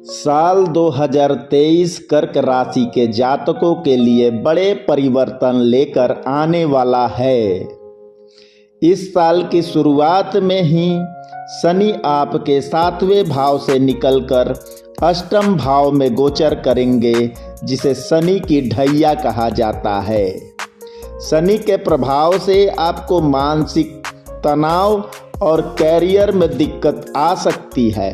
साल 2023 कर्क राशि के जातकों के लिए बड़े परिवर्तन लेकर आने वाला है। इस साल की शुरुआत में ही शनि आपके 7वें भाव से निकलकर अष्टम भाव में गोचर करेंगे, जिसे शनि की ढैया कहा जाता है। शनि के प्रभाव से आपको मानसिक तनाव और कैरियर में दिक्कत आ सकती है।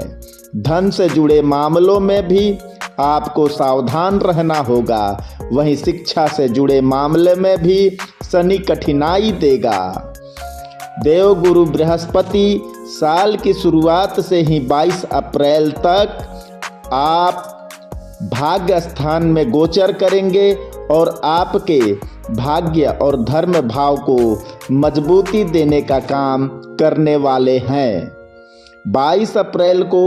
धन से जुड़े मामलों में भी आपको सावधान रहना होगा। वहीं शिक्षा से जुड़े मामले में भी शनि कठिनाई देगा। देवगुरु बृहस्पति साल की शुरुआत से ही 22 अप्रैल तक आप भाग्य स्थान में गोचर करेंगे और आपके भाग्य और धर्म भाव को मजबूती देने का काम करने वाले हैं। 22 अप्रैल को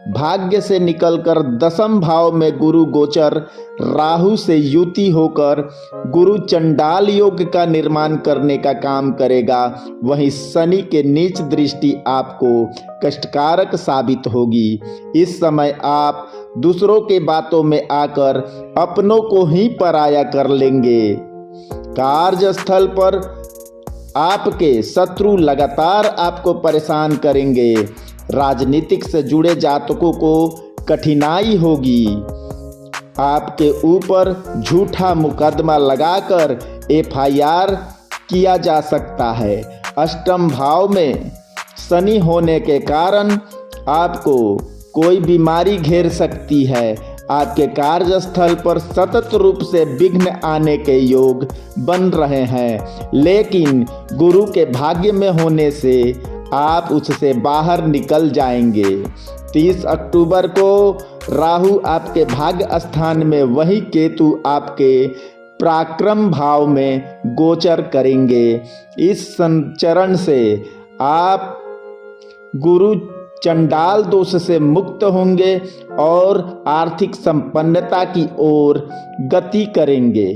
भाग्य से निकलकर दशम भाव में गुरु गोचर राहु से युति होकर गुरु चंडाल योग का निर्माण करने का काम करेगा। वहीं शनि के नीच दृष्टि आपको कष्टकारक साबित होगी। इस समय आप दूसरों के बातों में आकर अपनों को ही पराया कर लेंगे। कार्यस्थल पर आपके शत्रु लगातार आपको परेशान करेंगे। राजनीतिक से जुड़े जातकों को कठिनाई होगी। आपके ऊपर झूठा मुकदमा लगाकर FIR किया जा सकता है। अष्टम भाव में शनि होने के कारण आपको कोई बीमारी घेर सकती है। आपके कार्यस्थल पर सतत रूप से विघ्न आने के योग बन रहे हैं, लेकिन गुरु के भाग्य में होने से आप उससे बाहर निकल जाएंगे। 30 अक्टूबर को राहु आपके भाग्य स्थान में, वही केतु आपके पराक्रम भाव में गोचर करेंगे। इस संचरण से आप गुरु चंडाल दोष से मुक्त होंगे और आर्थिक संपन्नता की ओर गति करेंगे।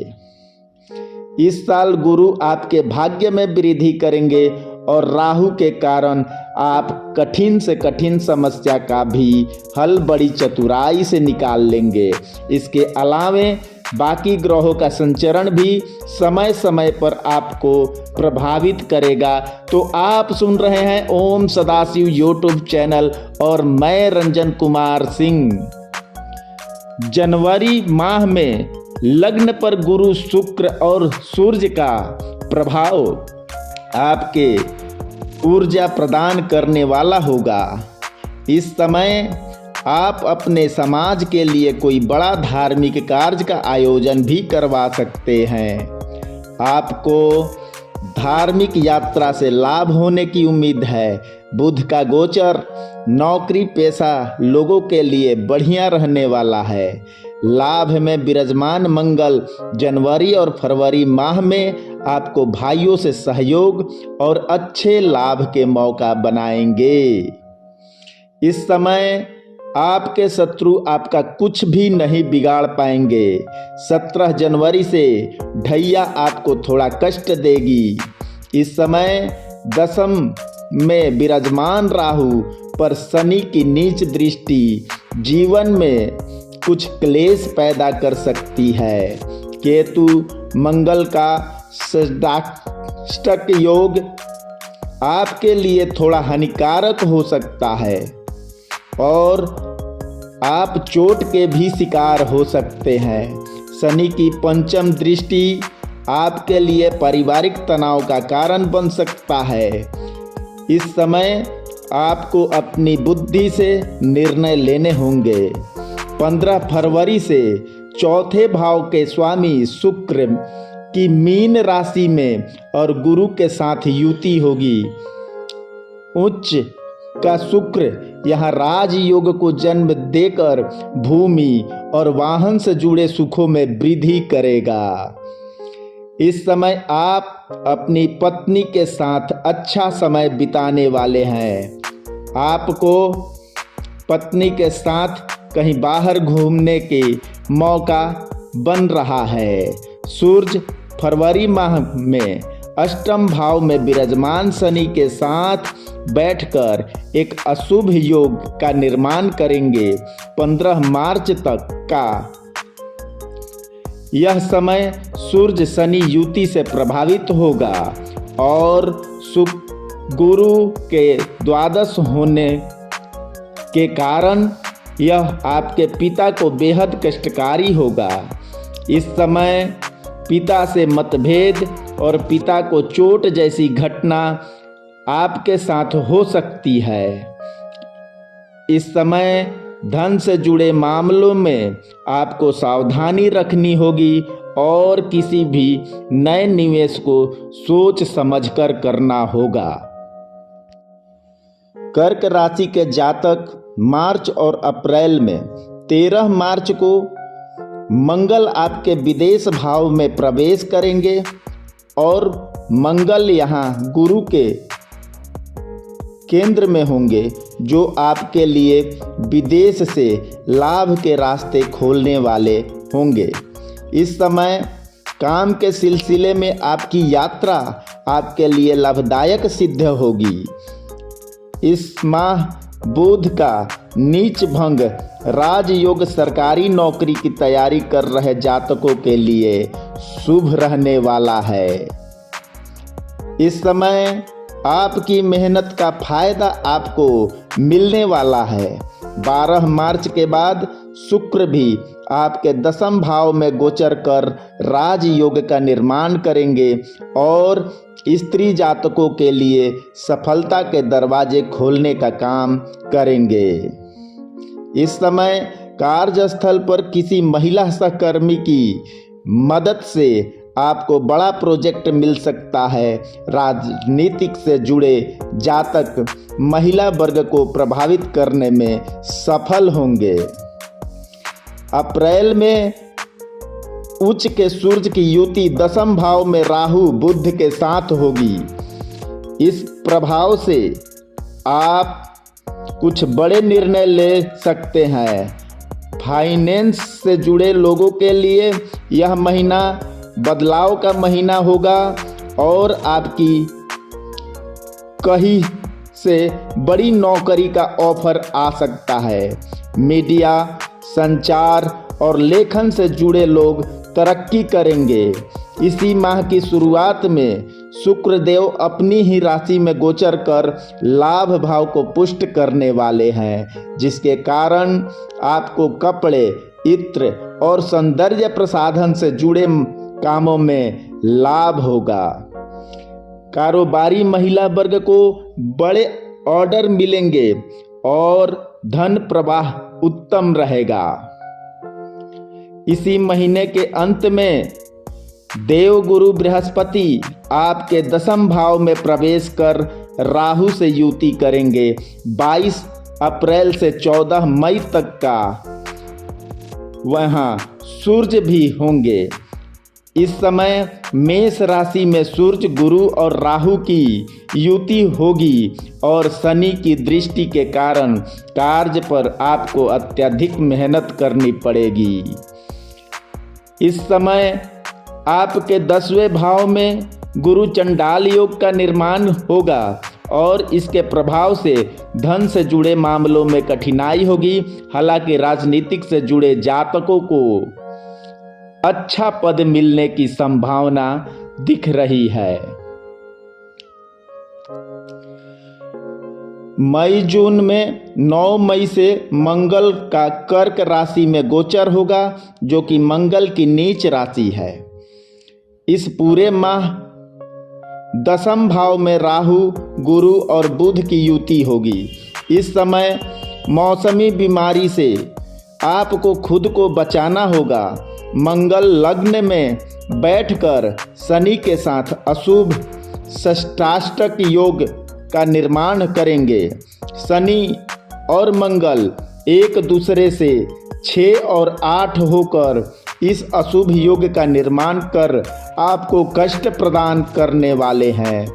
इस साल गुरु आपके भाग्य में वृद्धि करेंगे और राहु के कारण आप कठिन से कठिन समस्या का भी हल बड़ी चतुराई से निकाल लेंगे। इसके अलावे बाकी ग्रहों का संचरण भी समय समय पर आपको प्रभावित करेगा। तो आप सुन रहे हैं ओम सदाशिव यूट्यूब चैनल और मैं रंजन कुमार सिंह। जनवरी माह में लग्न पर गुरु, शुक्र और सूर्य का प्रभाव आपके ऊर्जा प्रदान करने वाला होगा। इस समय आप अपने समाज के लिए कोई बड़ा धार्मिक कार्य का आयोजन भी करवा सकते हैं। आपको धार्मिक यात्रा से लाभ होने की उम्मीद है। बुध का गोचर नौकरी पेशा लोगों के लिए बढ़िया रहने वाला है। लाभ में विराजमान मंगल जनवरी और फरवरी माह में आपको भाइयों से सहयोग और अच्छे लाभ के मौका बनाएंगे। इस समय आपके शत्रु आपका कुछ भी नहीं बिगाड़ पाएंगे। 17 जनवरी से ढैया आपको थोड़ा कष्ट देगी। इस समय दशम में विराजमान राहु पर शनि की नीच दृष्टि जीवन में कुछ क्लेश पैदा कर सकती है। केतु मंगल का षष्टक योग आपके लिए थोड़ा हानिकारक हो सकता है और आप चोट के भी शिकार हो सकते हैं। शनि की पंचम दृष्टि आपके लिए पारिवारिक तनाव का कारण बन सकता है। इस समय आपको अपनी बुद्धि से निर्णय लेने होंगे। 15 फरवरी से चौथे भाव के स्वामी शुक्र की मीन राशि में और गुरु के साथ युति होगी। उच्च का शुक्र यहाँ राजयोग को जन्म देकर भूमि और वाहन से जुड़े सुखों में वृद्धि करेगा। इस समय आप अपनी पत्नी के साथ अच्छा समय बिताने वाले हैं। आपको पत्नी के साथ कहीं बाहर घूमने के मौका बन रहा है। सूर्य फरवरी माह में अष्टम भाव में विराजमान शनि के साथ बैठकर एक अशुभ योग का निर्माण करेंगे 15 मार्च तक का। यह समय सूर्य शनि युति से प्रभावित होगा और गुरु के द्वादश होने के कारण यह आपके पिता को बेहद कष्टकारी होगा। इस समय पिता से मतभेद और पिता को चोट जैसी घटना आपके साथ हो सकती है। इस समय धन से जुड़े मामलों में आपको सावधानी रखनी होगी और किसी भी नए निवेश को सोच समझकर करना होगा। कर्क राशि के जातक मार्च और अप्रैल में 13 मार्च को मंगल आपके विदेश भाव में प्रवेश करेंगे और मंगल यहाँ गुरु के केंद्र में होंगे, जो आपके लिए विदेश से लाभ के रास्ते खोलने वाले होंगे। इस समय काम के सिलसिले में आपकी यात्रा आपके लिए लाभदायक सिद्ध होगी। इस माह बुध का नीच भंग राजयोग सरकारी नौकरी की तैयारी कर रहे जातकों के लिए शुभ रहने वाला है। इस समय आपकी मेहनत का फायदा आपको मिलने वाला है। 12 मार्च के बाद शुक्र भी आपके 10वें भाव में गोचर कर राजयोग का निर्माण करेंगे और स्त्री जातकों के लिए सफलता के दरवाजे खोलने का काम करेंगे। इस समय कार्यस्थल पर किसी महिला सहकर्मी की मदद से आपको बड़ा प्रोजेक्ट मिल सकता है। राजनीतिक से जुड़े जातक महिला वर्ग को प्रभावित करने में सफल होंगे। अप्रैल में उच्च के सूर्य की युति 10वें भाव में राहु बुध के साथ होगी। इस प्रभाव से आप कुछ बड़े निर्णय ले सकते हैं। फाइनेंस से जुड़े लोगों के लिए यह महीना बदलाव का महीना होगा और आपकी कहीं से बड़ी नौकरी का ऑफर आ सकता है। मीडिया, संचार और लेखन से जुड़े लोग तरक्की करेंगे। इसी माह की शुरुआत में शुक्रदेव अपनी ही राशि में गोचर कर लाभ भाव को पुष्ट करने वाले हैं, जिसके कारण आपको कपड़े, इत्र और सौंदर्य प्रसाधन से जुड़े कामों में लाभ होगा। कारोबारी महिला वर्ग को बड़े ऑर्डर मिलेंगे और धन प्रवाह उत्तम रहेगा। इसी महीने के अंत में देवगुरु बृहस्पति आपके 10वें भाव में प्रवेश कर राहु से युति करेंगे। 22 अप्रैल से 14 मई तक का वहाँ सूर्य भी होंगे। इस समय मेष राशि में सूर्य, गुरु और राहु की युति होगी और शनि की दृष्टि के कारण कार्य पर आपको अत्यधिक मेहनत करनी पड़ेगी। इस समय आपके 10वें भाव में गुरु चंडाल योग का निर्माण होगा और इसके प्रभाव से धन से जुड़े मामलों में कठिनाई होगी। हालांकि राजनीतिक से जुड़े जातकों को अच्छा पद मिलने की संभावना दिख रही है। मई जून में 9 मई से मंगल का कर्क राशि में गोचर होगा, जो कि मंगल की नीच राशि है। इस पूरे माह 10वें भाव में राहु, गुरु और बुध की युति होगी। इस समय मौसमी बीमारी से आपको खुद को बचाना होगा। मंगल लग्न में बैठकर शनि के साथ अशुभ षष्ठाष्टक योग का निर्माण करेंगे। शनि और मंगल एक दूसरे से 6 और 8 होकर इस अशुभ योग का निर्माण कर आपको कष्ट प्रदान करने वाले हैं।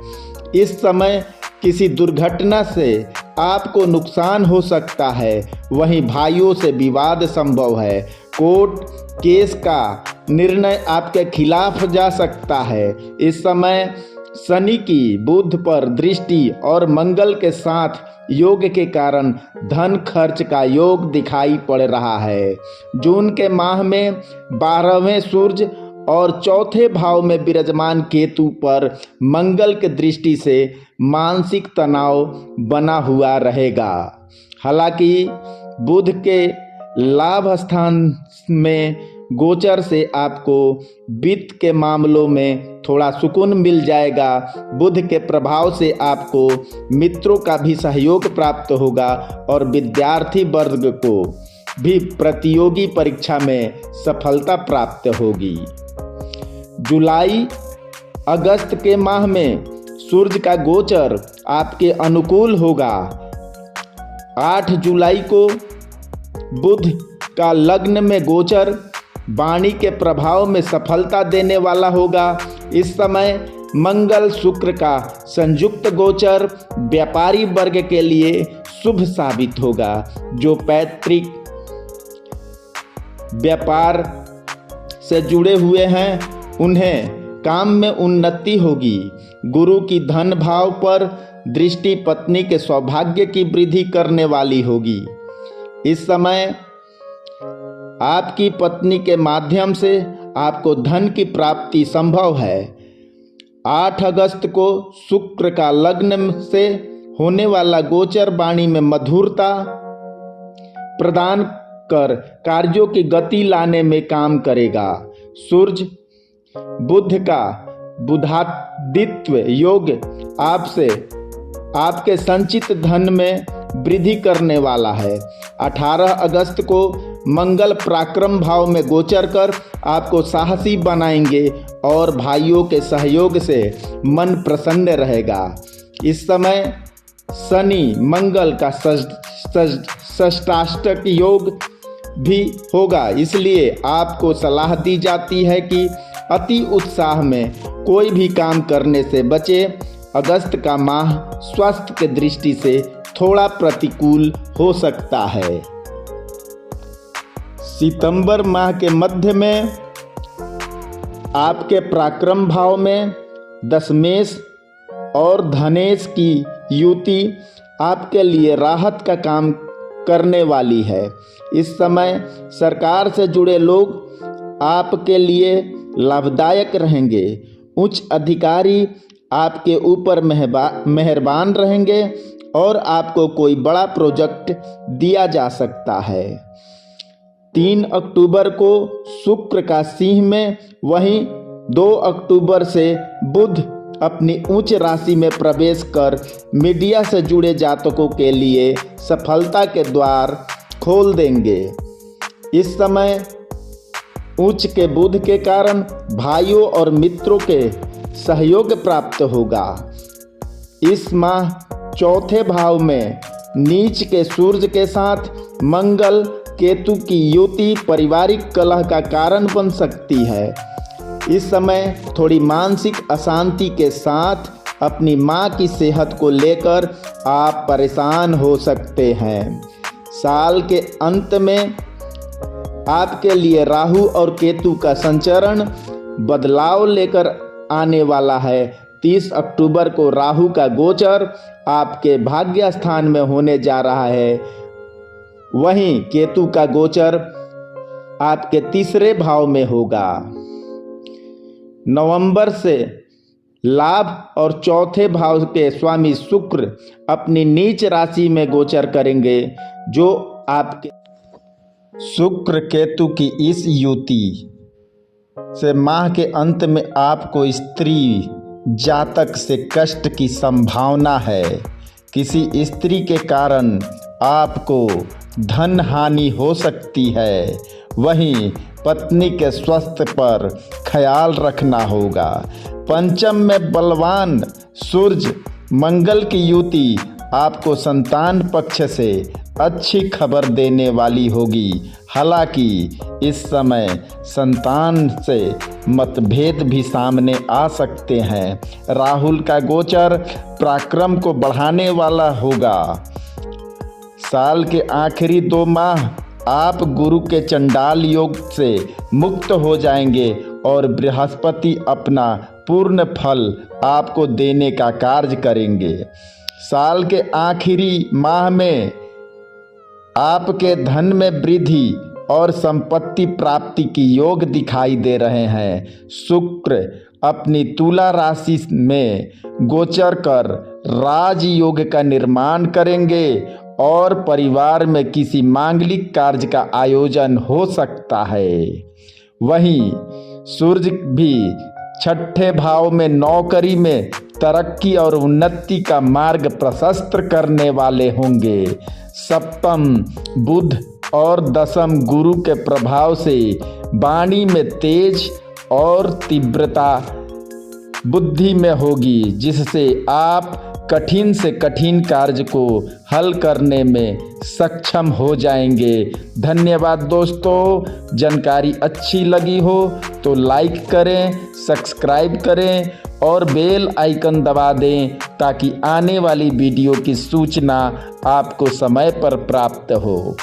इस समय किसी दुर्घटना से आपको नुकसान हो सकता है। वहीं भाइयों से विवाद संभव है। कोर्ट केस का निर्णय आपके खिलाफ जा सकता है। इस समय शनि की बुध पर दृष्टि और मंगल के साथ योग के कारण धन खर्च का योग दिखाई पड़ रहा है। जून के माह में 12वें सूर्य और चौथे भाव में विराजमान केतु पर मंगल की दृष्टि से मानसिक तनाव बना हुआ रहेगा। हालांकि बुध के लाभ स्थान में गोचर से आपको वित्त के मामलों में थोड़ा सुकून मिल जाएगा। बुध के प्रभाव से आपको मित्रों का भी सहयोग प्राप्त होगा और विद्यार्थी वर्ग को भी प्रतियोगी परीक्षा में सफलता प्राप्त होगी। जुलाई अगस्त के माह में सूर्य का गोचर आपके अनुकूल होगा। 8 जुलाई को बुध का लग्न में गोचर वाणी के प्रभाव में सफलता देने वाला होगा। इस समय मंगल शुक्र का संयुक्त गोचर व्यापारी वर्ग के लिए शुभ साबित होगा। जो पैतृक व्यापार से जुड़े हुए हैं उन्हें काम में उन्नति होगी। गुरु की धन भाव पर दृष्टि पत्नी के सौभाग्य की वृद्धि करने वाली होगी। इस समय आपकी पत्नी के माध्यम से आपको धन की प्राप्ति संभव है। 8 अगस्त को शुक्र का लग्न से होने वाला गोचर वाणी में मधुरता प्रदान कर कार्यों की गति लाने में काम करेगा। सूर्य बुध का बुधादित्व योग आपसे आपके संचित धन में वृद्धि करने वाला है। 18 अगस्त को मंगल पराक्रम भाव में गोचर कर आपको साहसी बनाएंगे और भाइयों के सहयोग से मन प्रसन्न रहेगा। इस समय शनि मंगल का षष्टाष्टक योग भी होगा, इसलिए आपको सलाह दी जाती है कि अति उत्साह में कोई भी काम करने से बचे। अगस्त का माह स्वास्थ्य की दृष्टि से थोड़ा प्रतिकूल हो सकता है। सितंबर माह के मध्य में आपके पराक्रम भाव में दशमेश और धनेश की युति आपके लिए राहत का काम करने वाली है। इस समय सरकार से जुड़े लोग आपके लिए लाभदायक रहेंगे। उच्च अधिकारी आपके ऊपर मेहरबान रहेंगे और आपको कोई बड़ा प्रोजेक्ट दिया जा सकता है। 3 अक्टूबर को शुक्र का सिंह में, वहीं 2 अक्टूबर से बुध अपनी उच्च राशि में प्रवेश कर मीडिया से जुड़े जातकों के लिए सफलता के द्वार खोल देंगे। इस समय उच्च के बुध के कारण भाइयों और मित्रों के सहयोग प्राप्त होगा। इस माह चौथे भाव में नीच के सूर्य के साथ मंगल केतु की युति पारिवारिक कलह का कारण बन सकती है। इस समय थोड़ी मानसिक अशांति के साथ अपनी मां की सेहत को लेकर आप परेशान हो सकते हैं। साल के अंत में आपके लिए राहु और केतु का संचरण बदलाव लेकर आने वाला है। 30 अक्टूबर को राहु का गोचर आपके भाग्य स्थान में होने जा रहा है, वहीं केतु का गोचर आपके तीसरे भाव में होगा। नवंबर से लाभ और चौथे भाव के स्वामी शुक्र अपनी नीच राशि में गोचर करेंगे, जो आपके शुक्र केतु की इस युति से माह के अंत में आपको स्त्री जातक से कष्ट की संभावना है। किसी स्त्री के कारण आपको धन हानि हो सकती है, वहीं पत्नी के स्वास्थ्य पर ख्याल रखना होगा। पंचम में बलवान सूर्य मंगल की युति आपको संतान पक्ष से अच्छी खबर देने वाली होगी। हालांकि इस समय संतान से मतभेद भी सामने आ सकते हैं। राहुल का गोचर पराक्रम को बढ़ाने वाला होगा। साल के आखिरी 2 माह आप गुरु के चंडाल योग से मुक्त हो जाएंगे और बृहस्पति अपना पूर्ण फल आपको देने का कार्य करेंगे। साल के आखिरी माह में आपके धन में वृद्धि और संपत्ति प्राप्ति की योग दिखाई दे रहे हैं। शुक्र अपनी तुला राशि में गोचर कर राजयोग का निर्माण करेंगे और परिवार में किसी मांगलिक कार्य का आयोजन हो सकता है। वहीं सूर्य भी छठे भाव में नौकरी में तरक्की और उन्नति का मार्ग प्रशस्त करने वाले होंगे। सप्तम बुध और दशम गुरु के प्रभाव से वाणी में तेज और तीव्रता बुद्धि में होगी, जिससे आप कठिन से कठिन कार्य को हल करने में सक्षम हो जाएंगे। धन्यवाद दोस्तों। जानकारी अच्छी लगी हो तो लाइक करें, सब्सक्राइब करें और बेल आइकन दबा दें ताकि आने वाली वीडियो की सूचना आपको समय पर प्राप्त हो।